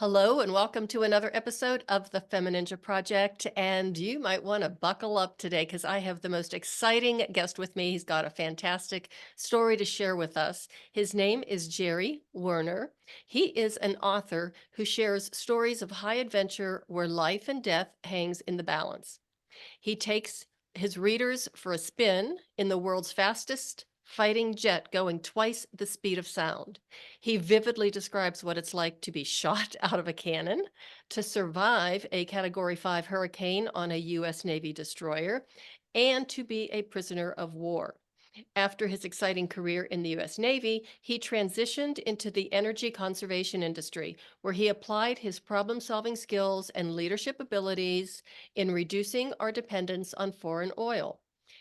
Hello and welcome to another episode of the FemiNinja Project. And you might want to buckle up today because I have the most exciting guest with me. He's got a fantastic story to share with us. His name is Jerry Werner. He is an author who shares stories of high adventure where life and death hangs in the balance. He takes his readers for a spin in the world's fastest fighting jet going twice the speed of sound. He vividly describes what it's like to be shot out of a cannon, to survive a Category 5 hurricane on a U.S. Navy destroyer, and to be a prisoner of war. After his exciting career in the U.S. Navy, he transitioned into the energy conservation industry, where he applied his problem-solving skills and leadership abilities in reducing our dependence on foreign oil.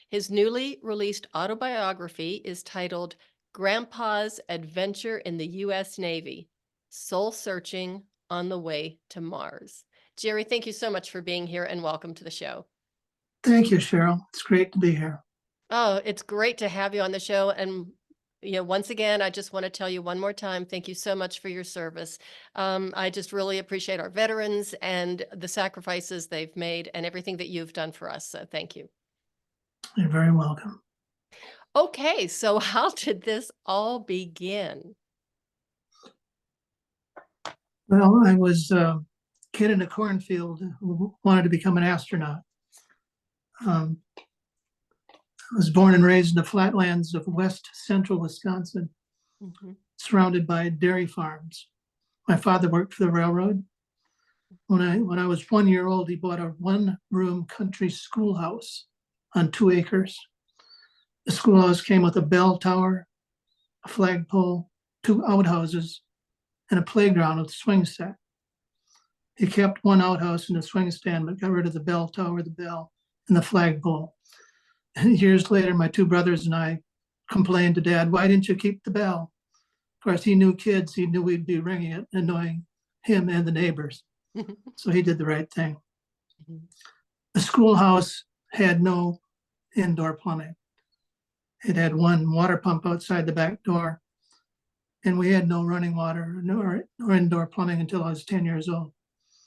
His newly released autobiography is titled Grandpa's Adventure in the U.S. Navy, Soul Searching on the Way to Mars. Jerry, thank you so much for being here and welcome to the show. Thank you, Cheryl. It's great to be here. Oh, it's great to have you on the show. And once again, I just want to tell you one more time, thank you so much for your service. I just really appreciate our veterans and the sacrifices they've made and everything that you've done for us. So thank you. You're very welcome. Okay, so how did this all begin? Well, I was a kid in a cornfield who wanted to become an astronaut. I was born and raised in the flatlands of west central Wisconsin, surrounded by dairy farms. My father worked for the railroad. When I was 1 year old, he bought a one-room country schoolhouse on 2 acres. The schoolhouse came with a bell tower, a flagpole, 2 outhouses, and a playground with a swing set. He kept one outhouse in the swing stand, but got rid of the bell tower, the bell, and the flagpole. And years later, my 2 brothers and I complained to Dad, "Why didn't you keep the bell?" Of course, he knew kids. He knew we'd be ringing it, annoying him and the neighbors. So he did the right thing. The schoolhouse had no indoor plumbing. It had one water pump outside the back door, and we had no running water nor indoor plumbing until I was 10 years old.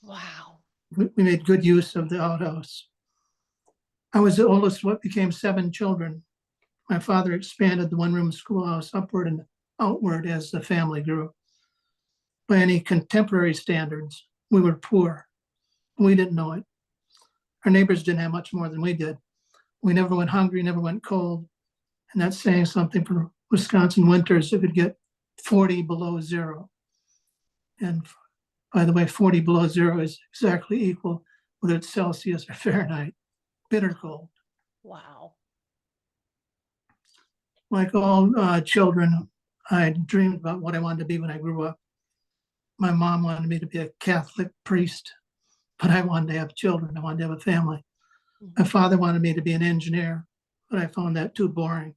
Wow. We made good use of the outhouse. I was the oldest of what became 7 children. My father expanded the one-room schoolhouse upward and outward as the family grew. By any contemporary standards, we were poor. We didn't know it. Our neighbors didn't have much more than we did. We never went hungry, never went cold. And that's saying something for Wisconsin winters. It could get 40 below zero. And by the way, 40 below zero is exactly equal, whether it's Celsius or Fahrenheit, bitter cold. Wow. Like all children, I dreamed about what I wanted to be when I grew up. My mom wanted me to be a Catholic priest, but I wanted to have children. I wanted to have a family. My father wanted me to be an engineer, but I found that too boring.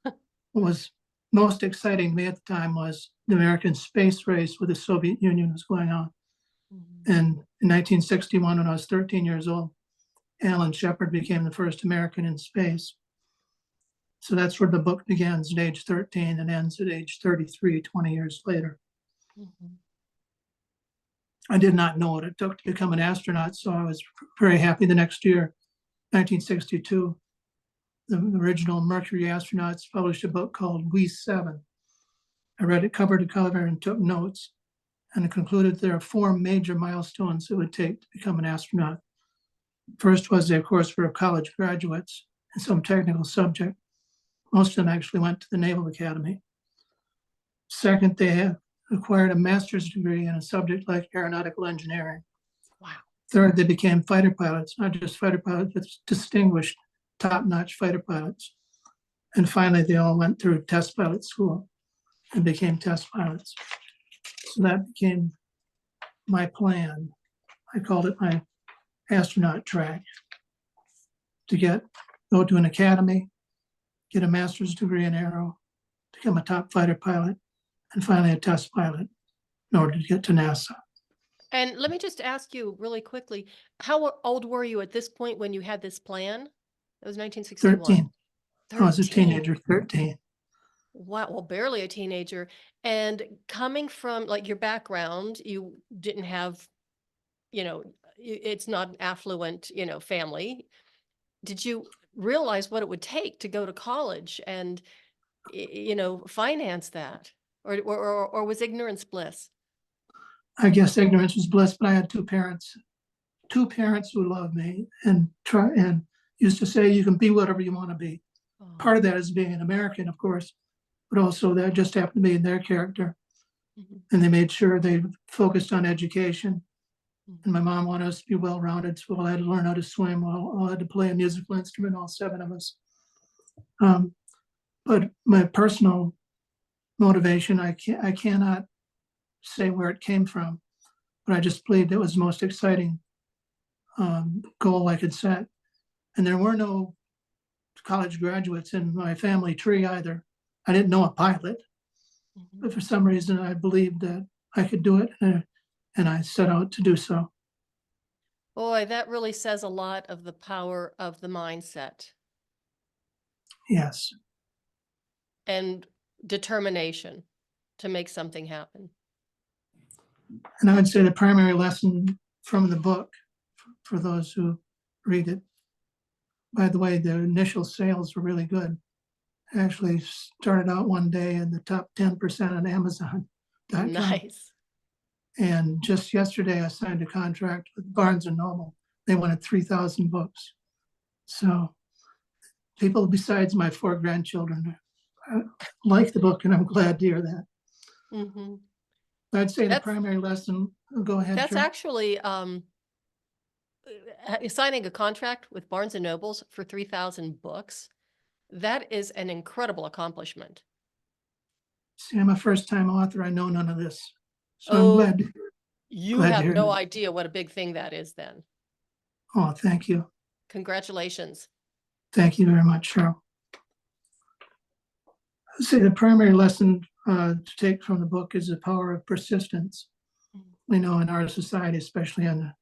What was most exciting to me at the time was the American space race with the Soviet Union was going on. And in 1961, when I was 13 years old, Alan Shepard became the first American in space. So that's where the book begins at age 13 and ends at age 33, 20 years later. I did not know what it took to become an astronaut, so I was very happy the next year, 1962. The original Mercury astronauts published a book called We 7. I read it cover to cover and took notes, and concluded there are 4 major milestones it would take to become an astronaut. First was they, of course, were college graduates in some technical subject. Most of them actually went to the Naval Academy. Second, they have acquired a master's degree in a subject like aeronautical engineering. Wow. Third, they became fighter pilots, not just fighter pilots, but distinguished, top-notch fighter pilots. And finally, they all went through test pilot school and became test pilots. So that became my plan. I called it my astronaut track, to go to an academy, get a master's degree in aero, become a top fighter pilot, and finally a test pilot in order to get to NASA. And let me just ask you really quickly, how old were you at this point when you had this plan? It was 1961. 13. I was a teenager, 13. Wow, well, barely a teenager. And coming from like your background, you didn't have, it's not an affluent, family. Did you realize what it would take to go to college and, finance that? Or was ignorance bliss? I guess ignorance was bliss, but I had two parents who loved me and used to say you can be whatever you want to be. Oh, Part of that is being an American, of course, but also that just happened to be in their character. mhm, And they made sure they focused on education. And mhm. my mom wanted us to be well-rounded, so I had to learn how to swim. I had to play a musical instrument, all seven of us. Um, but my personal motivation, I cannot say where it came from, but I just believed it was the most exciting goal I could set. And there were no college graduates in my family tree either. I didn't know a pilot, Mhm. but for some reason I believed that I could do it, and I set out to do so. Boy, that really says a lot of the power of the mindset Yes. and determination to make something happen. And I would say the primary lesson from the book, for those who read it, by the way, the initial sales were really good. Actually started out one day in the top 10% on Amazon.com. Nice. And just yesterday, I signed a contract with Barnes and Noble. They wanted 3,000 books. So people besides my four grandchildren like the book, and I'm glad to hear that. Hmm. I'd say the That's primary lesson, go ahead, that's Cheryl. actually signing a contract with Barnes and Nobles for 3,000 books. That is an incredible accomplishment. See, I'm a first time author. I know none of this. So I'm Oh, you glad to have hear no that. idea what a big thing that is then. Oh, thank you. Congratulations. Thank you very much, Cheryl. I'd say the primary lesson to take from the book is the power of persistence. We know in our society, especially on the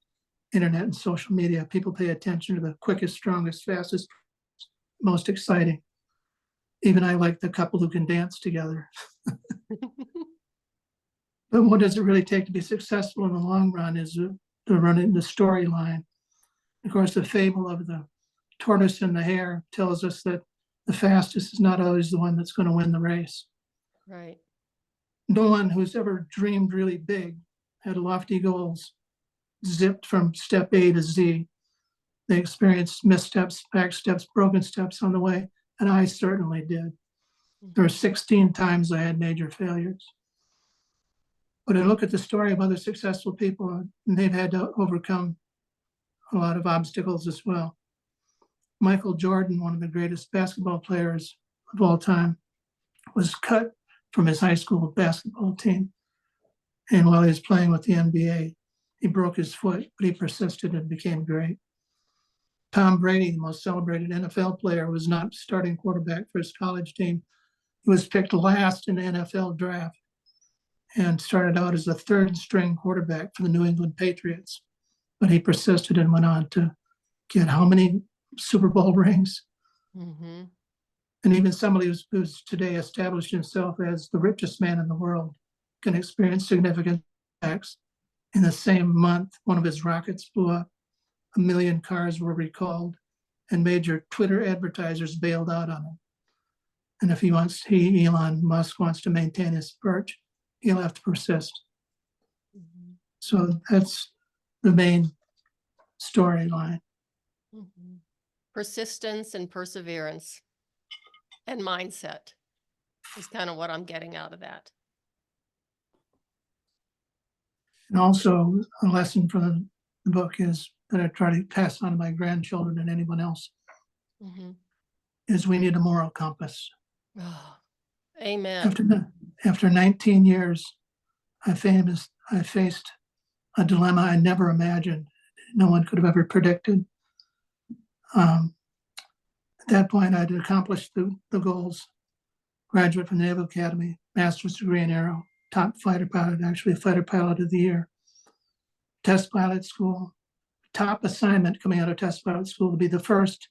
internet and social media, people pay attention to the quickest, strongest, fastest, most exciting. Even I like the couple who can dance together. But what does it really take to be successful in the long run is to run in the storyline. Of course, the fable of the tortoise and the hare tells us that the fastest is not always the one that's going to win the race. Right. No one who's ever dreamed really big, had lofty goals, zipped from step A to Z. They experienced missteps, back steps, broken steps on the way, and I certainly did. There were Mhm. 16 times I had major failures. But I look at the story of other successful people, and they've had to overcome a lot of obstacles as well. Michael Jordan, one of the greatest basketball players of all time, was cut from his high school basketball team. And while he was playing with the NBA, he broke his foot, but he persisted and became great. Tom Brady, the most celebrated NFL player, was not starting quarterback for his college team. He was picked last in the NFL draft and started out as a third string quarterback for the New England Patriots. But he persisted and went on to get how many Super Bowl rings? Mhm. And even somebody who's today established himself as the richest man in the world can experience significant effects. In the same month, one of his rockets blew up, 1 million cars were recalled, and major Twitter advertisers bailed out on him. And if Elon Musk wants to maintain his perch, he'll have to persist. Mhm. So that's the main storyline. Mhm. Persistence and perseverance and mindset is kind of what I'm getting out of that. And also, a lesson from the book is that I try to pass on to my grandchildren and anyone else Mhm. is we need a moral compass. Oh, amen. After after 19 years, I faced a dilemma I never imagined. No one could have ever predicted. Um, at that point, I'd accomplished the goals. Graduate from the Naval Academy, master's degree in aero, top fighter pilot, actually fighter pilot of the year, test pilot school, top assignment coming out of test pilot school to be the first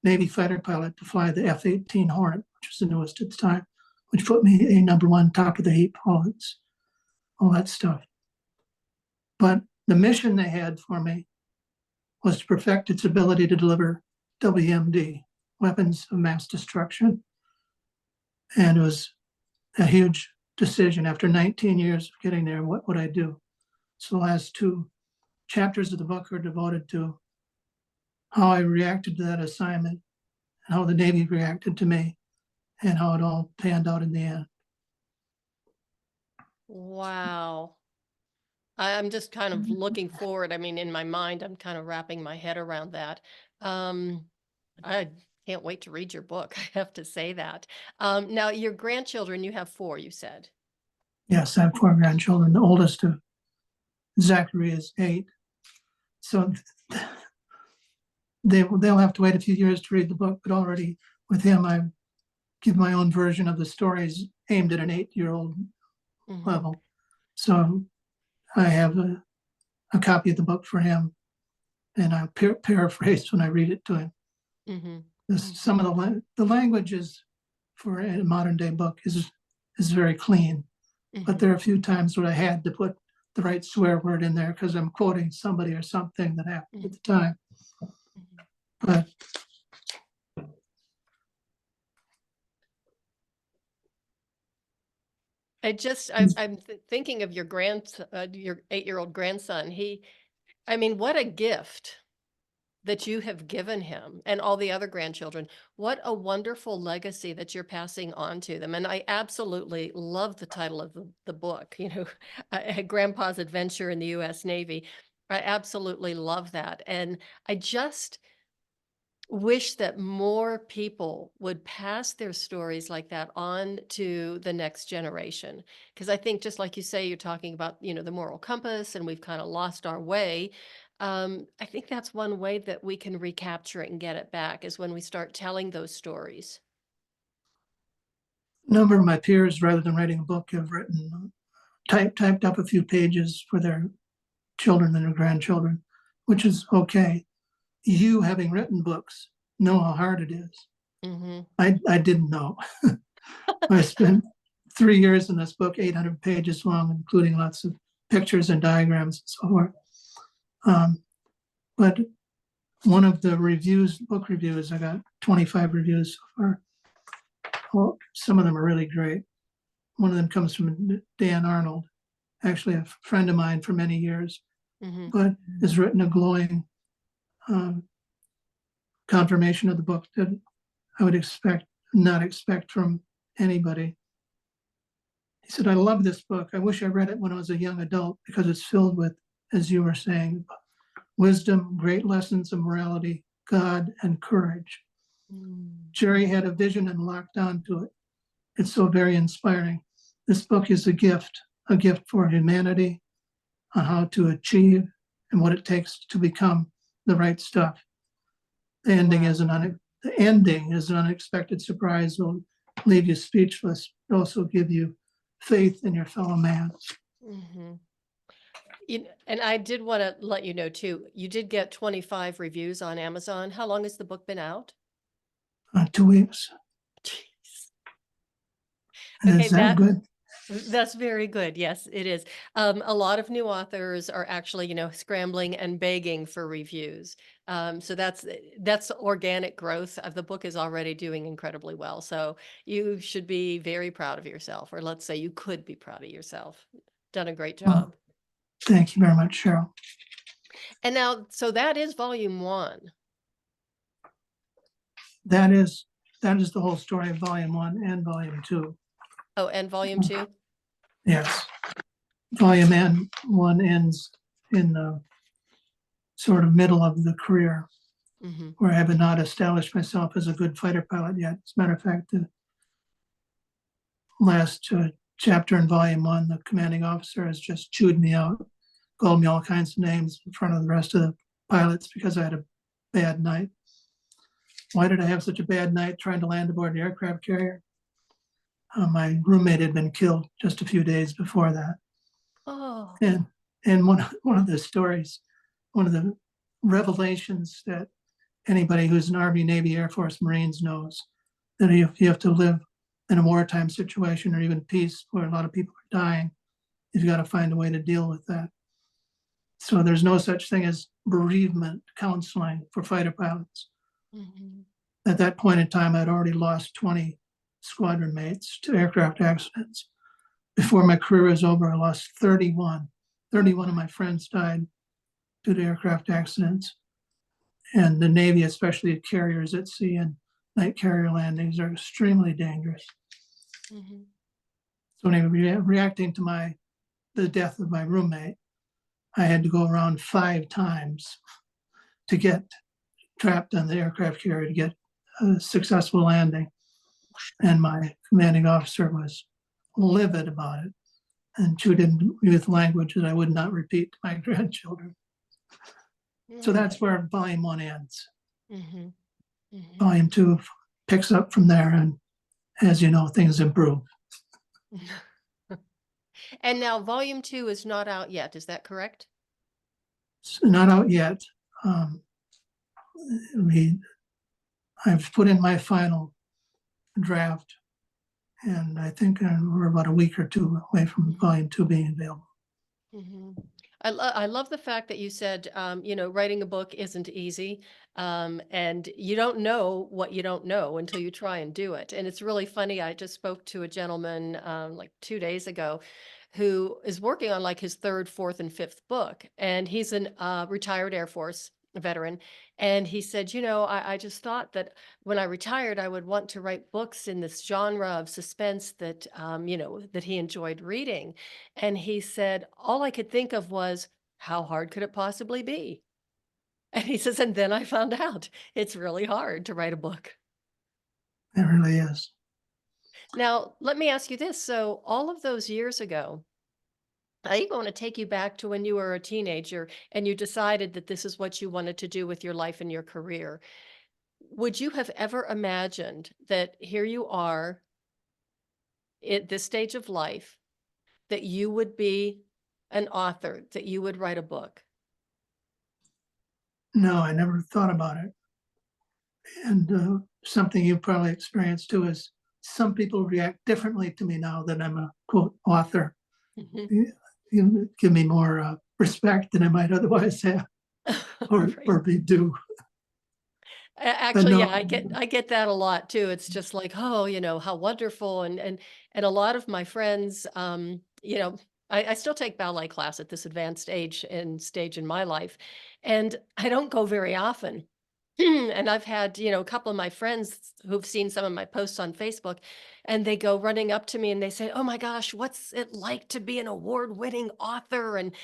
Navy fighter pilot to fly the F-18 Hornet, which was the newest at the time. which put me a #1 top of the heap, all that stuff. But the mission they had for me was to perfect its ability to deliver WMD, weapons of mass destruction. And it was a huge decision. After 19 years of getting there, what would I do? So the last 2 chapters of the book are devoted to how I reacted to that assignment, and how the Navy reacted to me, and how it all panned out in the end. Wow. I'm just kind of looking forward. I mean, in my mind, I'm kind of wrapping my head around that. I can't wait to read your book. I have to say that. Now, your grandchildren, you have 4, you said. Yes, I have 4 grandchildren. The oldest of Zachary is 8. So they'll have to wait a few years to read the book, but already with him, I give my own version of the stories aimed at an 8-year-old level. So I have a copy of the book for him, and I paraphrase when I read it to him. Some of the languages for a modern day book is very clean, but there are a few times where I had to put the right swear word in there because I'm quoting somebody or something that happened at the time. But I'm thinking of your 8-year-old grandson. I mean, what a gift that you have given him and all the other grandchildren. What a wonderful legacy that you're passing on to them. And I absolutely love the title of the book, Grandpa's Adventure in the U.S. Navy. I absolutely love that. And I just wish that more people would pass their stories like that on to the next generation. Because I think, just like you say, you're talking about, the moral compass, and we've kind of lost our way. I think that's one way that we can recapture it and get it back is when we start telling those stories. a number of my peers, rather than writing a book, have typed up a few pages for their children and their grandchildren, which is okay. You, having written books, know how hard it is. I didn't know. I spent 3 years in this book, 800 pages long, including lots of pictures and diagrams and so forth. But one of the book reviews, I got 25 reviews so far. Well, some of them are really great. One of them comes from Dan Arnold, actually a friend of mine for many years, but has written a glowing confirmation of the book that I would not expect from anybody. He said, "I love this book. I wish I read it when I was a young adult because it's filled with, as you were saying, wisdom, great lessons of morality, God, and courage." Jerry had a vision and locked onto it. It's so very inspiring. This book is a gift for humanity on how to achieve and what it takes to become the right stuff. The ending is an unexpected surprise. Will leave you speechless, but also give you faith in your fellow man. And I did want to let you know too, you did get 25 reviews on Amazon. How long has the book been out? 2 weeks. Jeez. And is that good? That's very good. Yes, it is. A lot of new authors are actually, scrambling and begging for reviews. So that's organic growth. The book is already doing incredibly well. So you should be very proud of yourself, or let's say you could be proud of yourself. Done a great job. Well, thank you very much, Cheryl. And now, so that is volume 1. That is the whole story of volume 1 and volume 2. Oh, and volume 2? Yes. Volume 1 ends in the sort of middle of the career, where I have not established myself as a good fighter pilot yet. As a matter of fact, the last chapter in volume 1, the commanding officer has just chewed me out, called me all kinds of names in front of the rest of the pilots because I had a bad night. Why did I have such a bad night trying to land aboard the aircraft carrier? My roommate had been killed just a few days before that. Oh. And one of the stories, one of the revelations that anybody who's in Army, Navy, Air Force, Marines knows, that you have to live in a wartime situation or even peace where a lot of people are dying, you've got to find a way to deal with that. So there's no such thing as bereavement counseling for fighter pilots. Mhm. At that point in time, I'd already lost 20 squadron mates to aircraft accidents. Before my career was over, I lost 31. 31 of my friends died due to aircraft accidents. And the Navy, especially carriers at sea and night carrier landings, are extremely dangerous. Mhm. So anyway, reacting to the death of my roommate, I had to go around 5 times to get trapped on the aircraft carrier to get a successful landing. And my commanding officer was livid about it and chewed into me with language that I would not repeat to my grandchildren. So that's where volume 1 ends. Mhm. Mhm. Volume 2 picks up from there, and as you know, things improve. And now volume 2 is not out yet, is that correct? It's not out yet. I've put in my final draft, and I think we're about a week or 2 away from volume 2 being available. Mhm. I love the fact that you said, writing a book isn't easy, and you don't know what you don't know until you try and do it. And it's really funny. I just spoke to a gentleman like 2 days ago who is working on like his third, fourth, and fifth book, and he's an retired Air Force veteran. And he said, I just thought that when I retired, I would want to write books in this genre of suspense that, that he enjoyed reading. And he said, all I could think of was, how hard could it possibly be? And he says, and then I found out it's really hard to write a book. It really is. Now, let me ask you this. So, all of those years ago, I even want to take you back to when you were a teenager and you decided that this is what you wanted to do with your life and your career. Would you have ever imagined that here you are at this stage of life, that you would be an author, that you would write a book? No, I never thought about it. And something you probably experienced too is some people react differently to me now that I'm a quote author. Mhm. You give me more respect than I might otherwise have Right. or be due. But Actually, yeah, no, I get that a lot too. It's just like, oh, how wonderful. And a lot of my friends, I still take ballet class at this advanced age and stage in my life. And I don't go very often. And I've had, a couple of my friends who've seen some of my posts on Facebook, and they go running up to me and they say, "Oh my gosh, what's it like to be an award-winning author? And,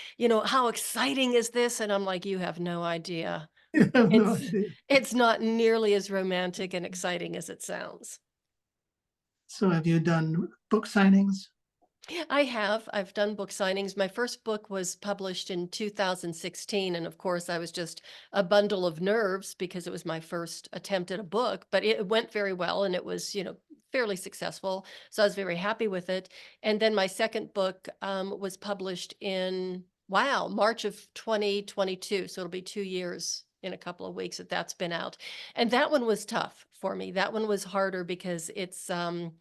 how exciting is this?" And I'm like, "You have no idea. you have no It's idea. it's not nearly as romantic and exciting as it sounds." So have you done book signings? I have. I've done book signings. My first book was published in 2016. And of course, I was just a bundle of nerves because it was my first attempt at a book, but it went very well and it was, fairly successful. So I was very happy with it. And then my second book was published in, wow, March of 2022. So it'll be 2 years in a couple of weeks that that's been out. And that one was tough for me. That one was harder because it's a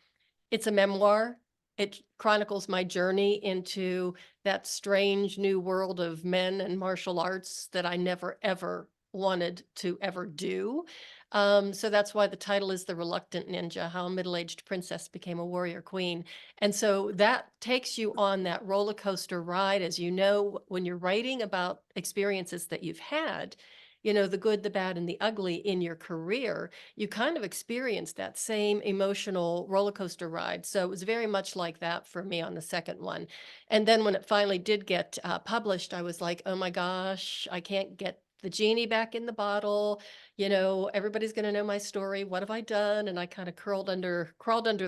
memoir. It chronicles my journey into that strange new world of men and martial arts that I never ever wanted to ever do. So that's why the title is The Reluctant Ninja: How a Middle-Aged Princess Became a Warrior Queen. And so that takes you on that roller coaster ride. As you know, when you're writing about experiences that you've had, the good, the bad, and the ugly in your career, you kind of experienced that same emotional roller coaster ride. So it was very much like that for me on the second one. And then when it finally did get published, I was like, oh my gosh, I can't get the genie back in the bottle. Everybody's going to know my story. What have I done? And I kind of crawled under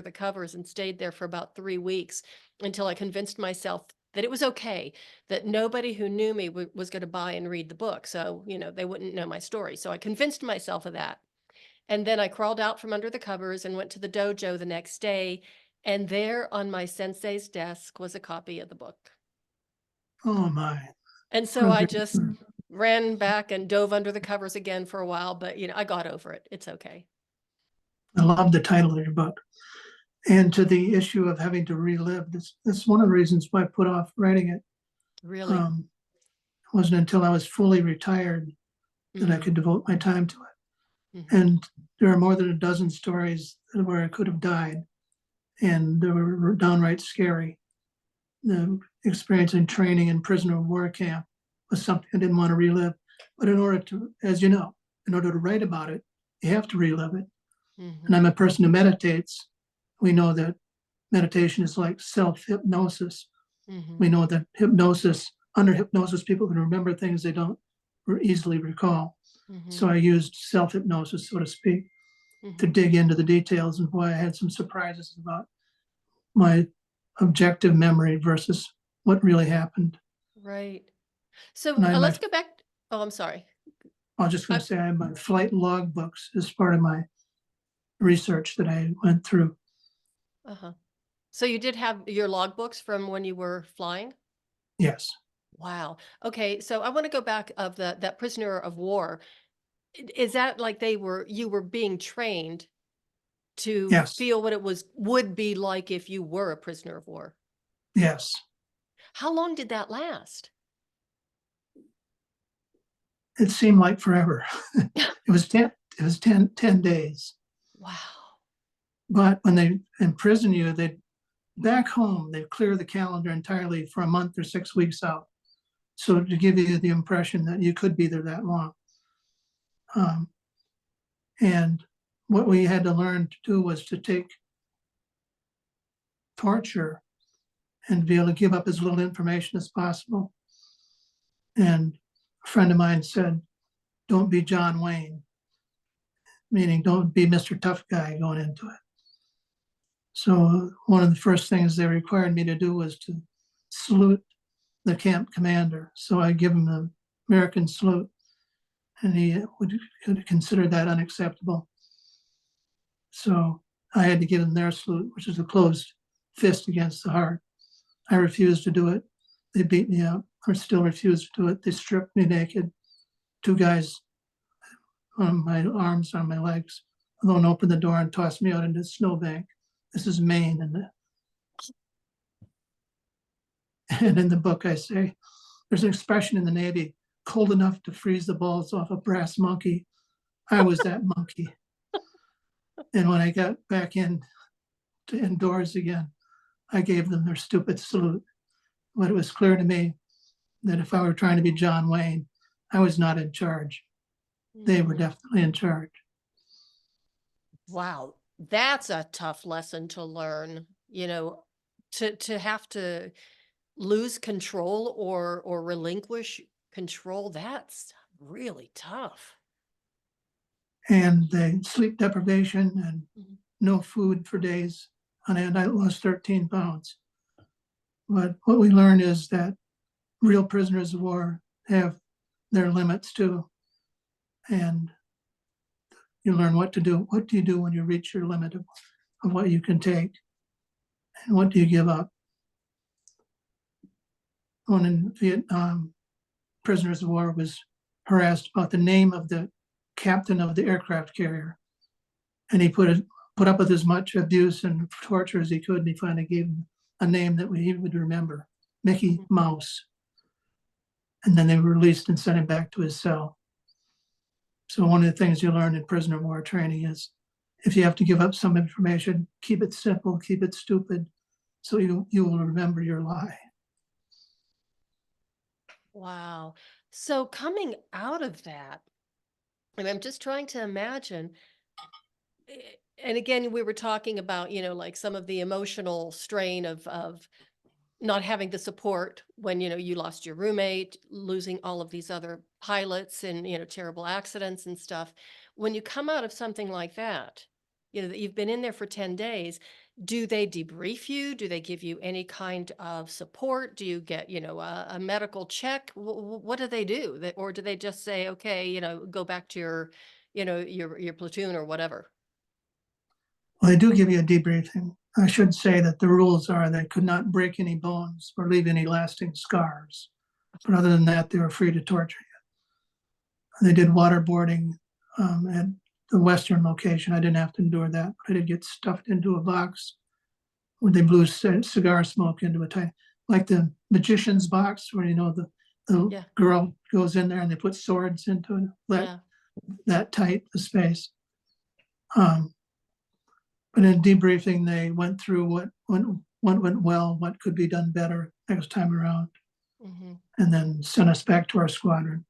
the covers and stayed there for about 3 weeks until I convinced myself that it was okay, that nobody who knew me was going to buy and read the book. So, they wouldn't know my story. So I convinced myself of that. And then I crawled out from under the covers and went to the dojo the next day. And there on my sensei's desk was a copy of the book. Oh my. And so I just ran back and dove under the covers again for a while, but I got over it. It's okay. I love the title of your book. And to the issue of having to relive, that's one of the reasons why I put off writing it. Really? It wasn't until I was fully retired that I could devote my time to it. And there are more than a dozen stories where I could have died, and they were downright scary. The experience in training in prisoner of war camp was something I didn't want to relive. But in order to, as you know, in order to write about it, you have to relive it. And I'm a person who meditates. We know that meditation is like self-hypnosis. We know that under hypnosis, people can remember things they don't easily recall. So I used self-hypnosis, so to speak, to dig into the details, and why I had some surprises about my objective memory versus what really happened. Right. So And let's go back. Oh, I'm sorry. I was just going to say, I have my flight log books as part of my research that I went through. So you did have your logbooks from when you were flying? Yes. Wow. Okay. So I want to go back of that prisoner of war. Is that like you were being trained to Yes. feel what it would be like if you were a prisoner of war? Yes. How long did that last? It seemed like forever. It was 10 days. Wow. But when they imprison you, back home, they clear the calendar entirely for a month or 6 weeks out. So to give you the impression that you could be there that long. And what we had to learn to do was to take torture and be able to give up as little information as possible. And a friend of mine said, don't be John Wayne, meaning don't be Mr. Tough Guy going into it. So one of the first things they required me to do was to salute the camp commander. So I give him the American salute, and he would consider that unacceptable. So I had to give them their salute, which is a closed fist against the heart. I refused to do it. They beat me up, or still refused to do it. They stripped me naked. Two guys on my arms, on my legs, alone opened the door and tossed me out into the snowbank. This is Maine. And in the book, I say, there's an expression in the Navy, cold enough to freeze the balls off a brass monkey. I was that monkey. And when I got back in to indoors again, I gave them their stupid salute. But it was clear to me that if I were trying to be John Wayne, I was not in charge. They were definitely in charge. Wow. That's a tough lesson to learn, to have to lose control or relinquish control. That's really tough. And the sleep deprivation and no food for days on end. I lost 13 pounds. But what we learned is that real prisoners of war have their limits too. And you learn what to do. What do you do when you reach your limit of what you can take? And what do you give up? One in Vietnam, prisoners of war was harassed about the name of the captain of the aircraft carrier. And he put up with as much abuse and torture as he could. And he finally gave him a name that he would remember, Mickey Mouse. And then they were released and sent him back to his cell. So one of the things you learn in prisoner of war training is if you have to give up some information, keep it simple, keep it stupid, so you will remember your lie. Wow. So coming out of that, I'm just trying to imagine, and again, we were talking about, like some of the emotional strain of not having the support when, you lost your roommate, losing all of these other pilots and, terrible accidents and stuff. When you come out of something like that, that you've been in there for 10 days, do they debrief you? Do they give you any kind of support? Do you get, a medical check? What do they do? Or do they just say, okay, go back to your platoon or whatever? Well, they do give you a debriefing. I should say that the rules are they could not break any bones or leave any lasting scars. But other than that, they were free to torture you. They did waterboarding at the Western location. I didn't have to endure that, but I did get stuffed into a box where they blew cigar smoke into a tiny, like the magician's box where, the Yeah. girl goes in there and they put swords into it, Yeah. that tight a space. But in debriefing, they went through what went well, what could be done better next time around, and then sent us back to our squadron.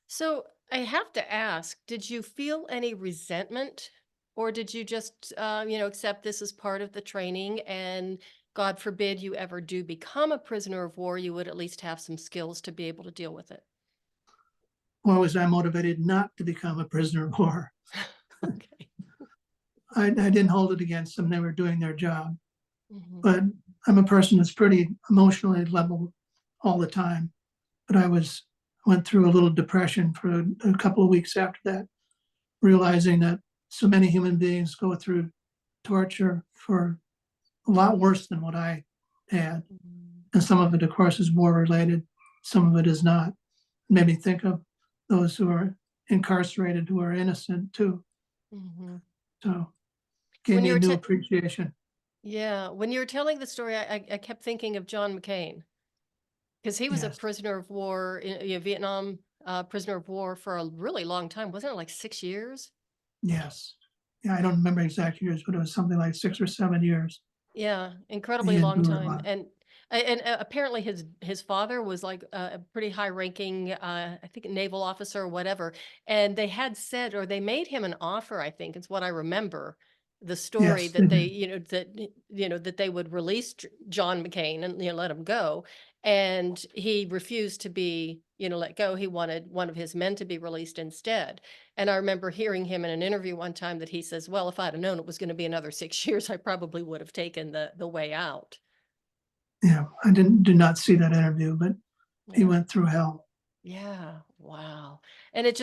So I have to ask, did you feel any resentment, or did you just, accept this as part of the training, and God forbid you ever do become a prisoner of war, you would at least have some skills to be able to deal with it? Or was I motivated not to become a prisoner of war? Okay. I didn't hold it against them. They were doing their job. Mhm. But I'm a person that's pretty emotionally level all the time. But went through a little depression for a couple of weeks after that, realizing that so many human beings go through torture for a lot worse than what I had. Mhm. And some of it, of course, is war related. Some of it is not. It made me think of those who are incarcerated who are innocent too. Mhm. So gave When me you a were new te appreciation. Yeah, when you were telling the story, I kept thinking of John McCain, because he was a Yes, prisoner of war in, Vietnam, prisoner of war for a really long time. Wasn't it like 6 years? yes. Yeah, I don't remember exact years, but it was something like 6 or 7 years. Yeah, incredibly He long endured a time, lot. and apparently his father was like a pretty high-ranking, I think, naval officer or whatever, and they had said, or they made him an offer, I think, it's what I remember, the story Yes, they that they, did. that they would release John McCain and, let him go, and he refused to be, let go. He wanted one of his men to be released instead. And I remember hearing him in an interview one time that he says, "Well, if I'd have known it was going to be another 6 years, I probably would have taken the way out." Yeah, I did not see that interview, but he Yeah. went through hell. Yeah. Wow. And ag-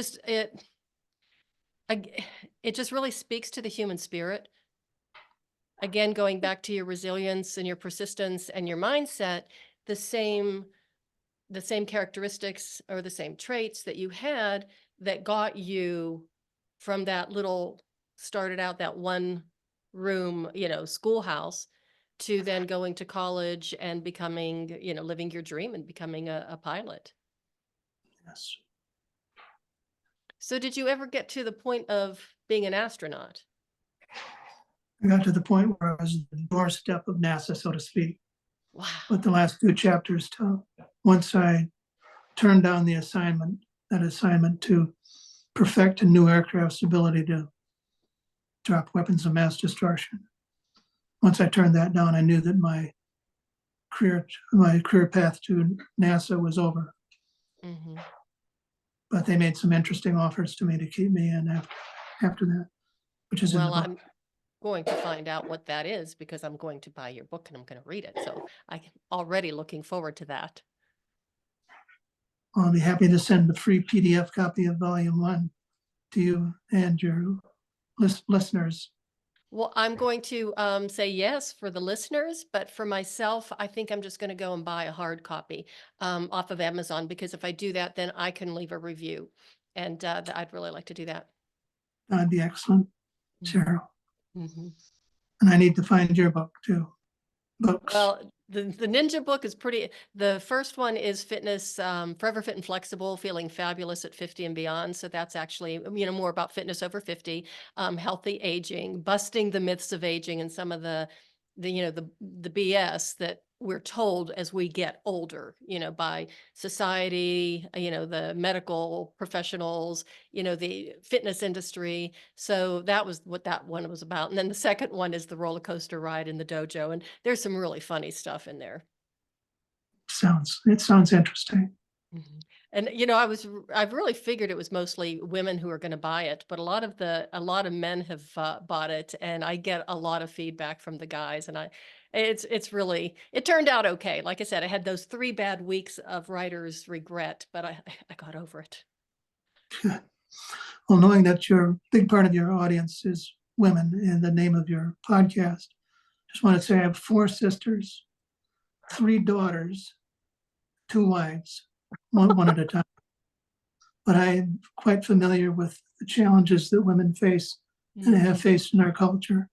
it just really speaks to the human spirit. Again, going back to your resilience and your persistence and your mindset, the same the same characteristics or the same traits that you had that got you from that little, started out that one room, schoolhouse, to then going to college and becoming, living your dream and becoming a pilot. Yes. So did you ever get to the point of being an astronaut? I got to the point where I was at the doorstep of NASA, so to speak. But Wow. the last two chapters tell, once I turned down that assignment to perfect a new aircraft's ability to drop weapons of mass destruction. Once I turned that down, I knew that my career path to NASA was over. Hmm. But they made some interesting offers to me to keep me in after that, which is in the Well, book. I'm going to find out what that is because I'm going to buy your book and I'm going to read it. So I'm already looking forward to that. I'll be happy to send the free PDF copy of Volume 1 to you and your listeners. Well, I'm going to say yes for the listeners, but for myself, I think I'm just going to go and buy a hard copy off of Amazon, because if I do that, then I can leave a review. And I'd really like to do that. That'd be excellent, Mhm. Cheryl. Mhm. And I need to find your book too. Books. Well, the Ninja book is pretty. The first one is fitness, forever fit and flexible, feeling fabulous at 50 and beyond. So that's actually, more about fitness over 50, healthy aging, busting the myths of aging and some of the BS that we're told as we get older, by society, the medical professionals, the fitness industry. So that was what that one was about. And then the second one is the roller coaster ride in the dojo. And there's some really funny stuff in there. It sounds interesting. Mhm. And I've really figured it was mostly women who are going to buy it, but a lot of men have bought it, and I get a lot of feedback from the guys, and it's really, it turned out okay. Like I said, I had those 3 bad weeks of writer's regret, but I got over it. Well, knowing that your big part of your audience is women and the name of your podcast, just want to say I have 4 sisters, 3 daughters, 2 wives, one at a time. But I'm quite familiar with the challenges that women face and have Mhm. faced in our culture.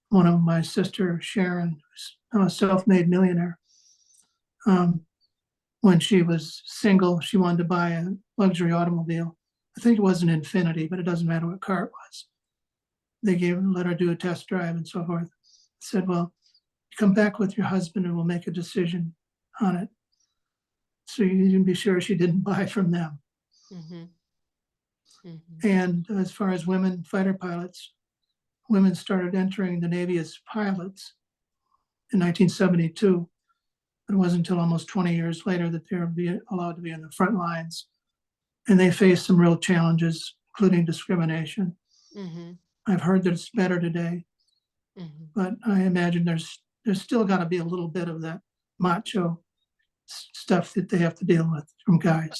one of my sister, Sharon, who's a self-made millionaire. When she was single, she wanted to buy a luxury automobile. I think it was an Infinity, but it doesn't matter what car it was. They let her do a test drive and so forth. Said, well, come back with your husband and we'll make a decision on it. So you can be sure she didn't buy from them. Mhm. Mhm. And as far as women fighter pilots, women started entering the Navy as pilots in 1972. It wasn't until almost 20 years later that they were allowed to be in the front lines. And they faced some real challenges, including discrimination. Mhm. I've heard that it's better today, Mhm. but I imagine there's still got to be a little bit of that macho stuff that they have to deal with from guys.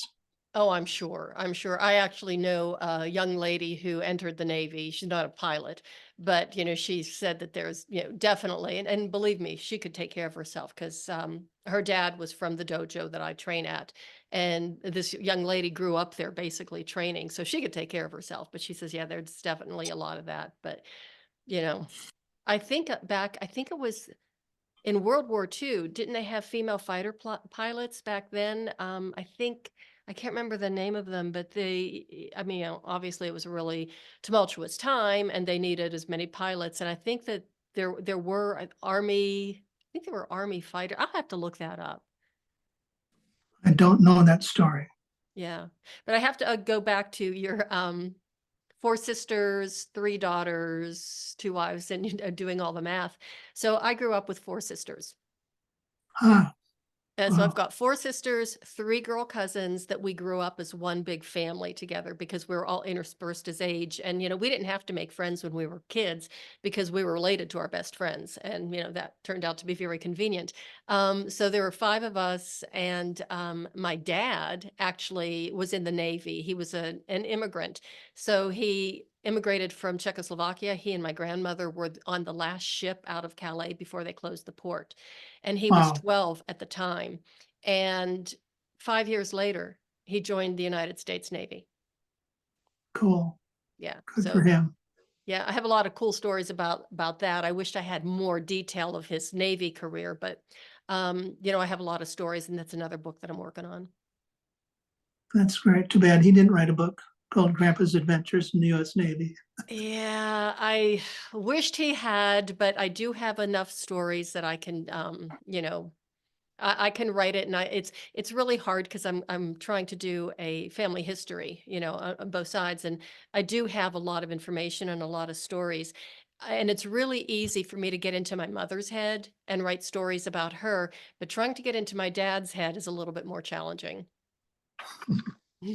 Oh, I'm sure. I'm sure. I actually know a young lady who entered the Navy. She's not a pilot, but she said that there's, definitely, and believe me, she could take care of herself because her dad was from the dojo that I train at, and this young lady grew up there basically training, so she could take care of herself. But she says, yeah, there's definitely a lot of that. But you know, I think it was in World War II, didn't they have female fighter pilots back then? I think I can't remember the name of them, but I mean, obviously it was a really tumultuous time, and they needed as many pilots. And I think that there were an army. I think there were army fighter. I'll have to look that up. I don't know that story. Yeah, but I have to go back to your four sisters, three daughters, two wives, and doing all the math. So I grew up with four sisters. Ah, So I've wow. got four sisters, three girl cousins that we grew up as one big family together because we were all interspersed as age. And, we didn't have to make friends when we were kids because we were related to our best friends. And, that turned out to be very convenient. So there were five of us. And my dad actually was in the Navy. He was an immigrant. So he immigrated from Czechoslovakia. He and my grandmother were on the last ship out of Calais before they closed the port, and he was Wow. 12 at the time. And 5 years later, he joined the United States Navy. Cool. Yeah. Good for him. Yeah, I have a lot of cool stories about that. I wished I had more detail of his Navy career, but I have a lot of stories, and that's another book that I'm working on. That's great. Too bad he didn't write a book called Grandpa's Adventures in the U.S. Navy. Yeah, I wished he had, but I do have enough stories that I can, I can write it, and it's really hard because I'm trying to do a family history, on both sides, and I do have a lot of information and a lot of stories, and it's really easy for me to get into my mother's head and write stories about her, but trying to get into my dad's head is a little bit more challenging,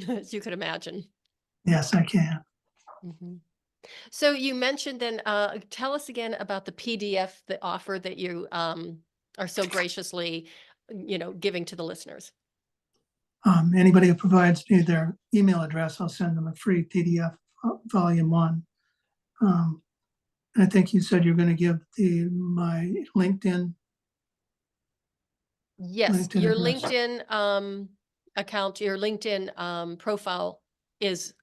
as you could imagine. Yes, I can. hmm So you mentioned then, tell us again about the PDF, the offer that you are so graciously, giving to the listeners. Anybody who provides me their email address, I'll send them a free PDF, volume one. And I think you said you're going to give my Yes, LinkedIn your address. LinkedIn account, your LinkedIn profile is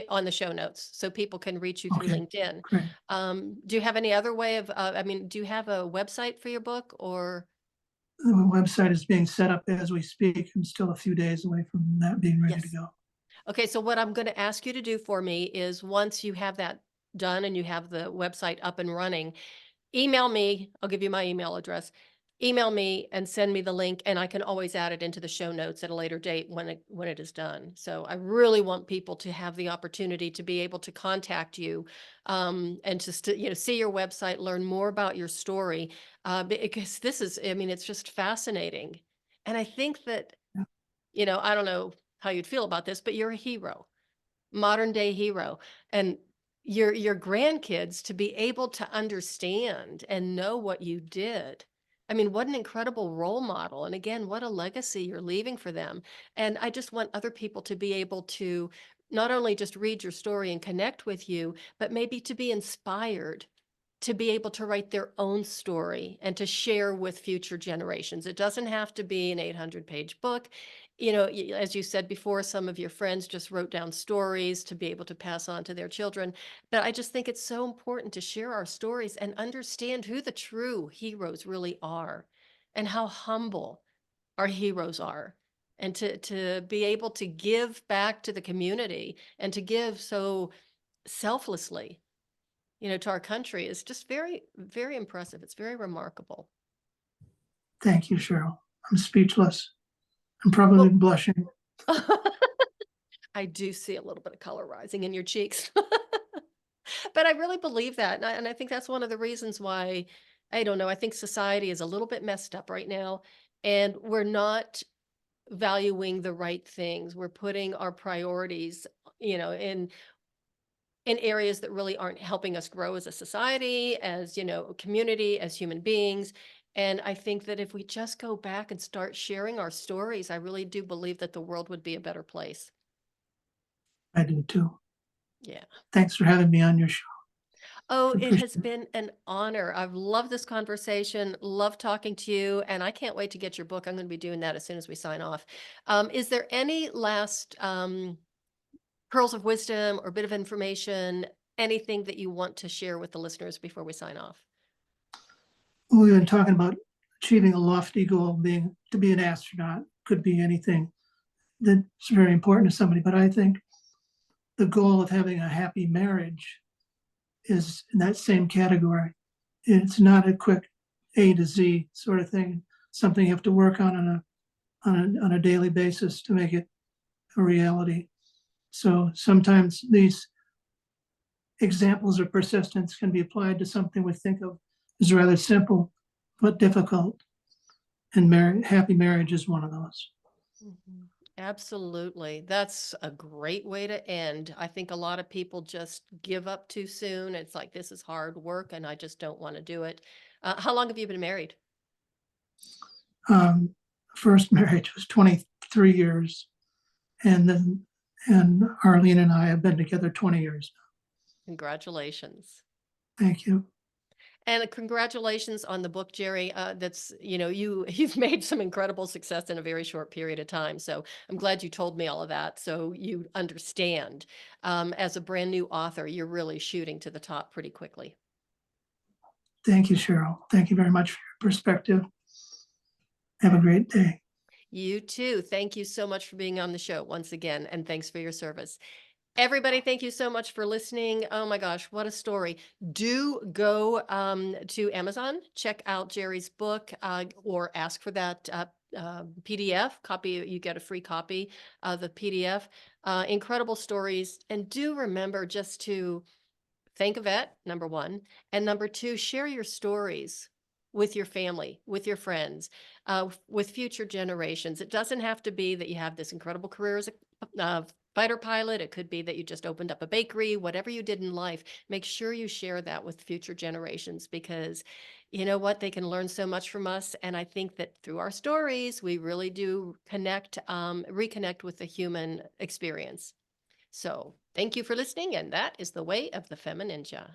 on the show notes, so people can reach you through Okay, LinkedIn. great. Do you have any other way of, I mean, do you have a website for your book or? The website is being set up as we speak. I'm still a few days away from that being ready to Yes. go. Okay, so what I'm going to ask you to do for me is once you have that done and you have the website up and running, email me. I'll give you my email address. Email me and send me the link, and I can always add it into the show notes at a later date when it is done. So I really want people to have the opportunity to be able to contact you, and just to see your website, learn more about your story, because this is, I mean, it's just fascinating, and I think that Yeah. I don't know how you'd feel about this, but you're a hero, modern day hero, and your grandkids to be able to understand and know what you did. I mean, what an incredible role model, and again, what a legacy you're leaving for them. And I just want other people to be able to not only just read your story and connect with you, but maybe to be inspired to be able to write their own story and to share with future generations. It doesn't have to be an 800-page book. As you said before, some of your friends just wrote down stories to be able to pass on to their children. But I just think it's so important to share our stories and understand who the true heroes really are and how humble our heroes are. And to be able to give back to the community and to give so selflessly, to our country is just very, very impressive. It's very remarkable. Thank you, Cheryl. I'm speechless. I'm probably Well, blushing. I do see a little bit of color rising in your cheeks. But I really believe that. And I think that's one of the reasons why, I don't know, I think society is a little bit messed up right now. And we're not valuing the right things. We're putting our priorities, in areas that really aren't helping us grow as a society, as, a community, as human beings. And I think that if we just go back and start sharing our stories, I really do believe that the world would be a better place. I do too. Yeah. Thanks for having me on your show. Oh, I it appreciate has it. been an honor. I've loved this conversation, love talking to you, and I can't wait to get your book. I'm going to be doing that as soon as we sign off. Is there any last pearls of wisdom or bit of information, anything that you want to share with the listeners before we sign off? We've been talking about achieving a lofty goal, being to be an astronaut, could be anything that's very important to somebody. But I think the goal of having a happy marriage is in that same category. It's not a quick A to Z sort of thing. Something you have to work on a daily basis to make it a reality. So sometimes these examples of persistence can be applied to something we think of as rather simple but difficult. And happy marriage is one of those. Mhm. Absolutely. That's a great way to end. I think a lot of people just give up too soon. It's like, this is hard work and I just don't want to do it. How long have you been married? Um, First marriage was 23 years, and Arlene and I have been together 20 years. Congratulations. Thank you. And congratulations on the book, Jerry. That's, you've made some incredible success in a very short period of time. So I'm glad you told me all of that so you understand. As a brand new author, you're really shooting to the top pretty quickly. Thank you, Cheryl. Thank you very much for your perspective. Have a great day. You too. Thank you so much for being on the show once again, and thanks for your service. Everybody, thank you so much for listening. Oh my gosh, what a story. Do go to Amazon, check out Jerry's book, or ask for that PDF copy. You get a free copy of the PDF. Incredible stories. And do remember just to thank a vet, number one. And number two, share your stories with your family, with your friends, with future generations. It doesn't have to be that you have this incredible career as a fighter pilot. It could be that you just opened up a bakery, whatever you did in life. Make sure you share that with future generations because you know what? They can learn so much from us. And I think that through our stories, we really do reconnect with the human experience. So thank you for listening, and that is the way of the FemiNinja.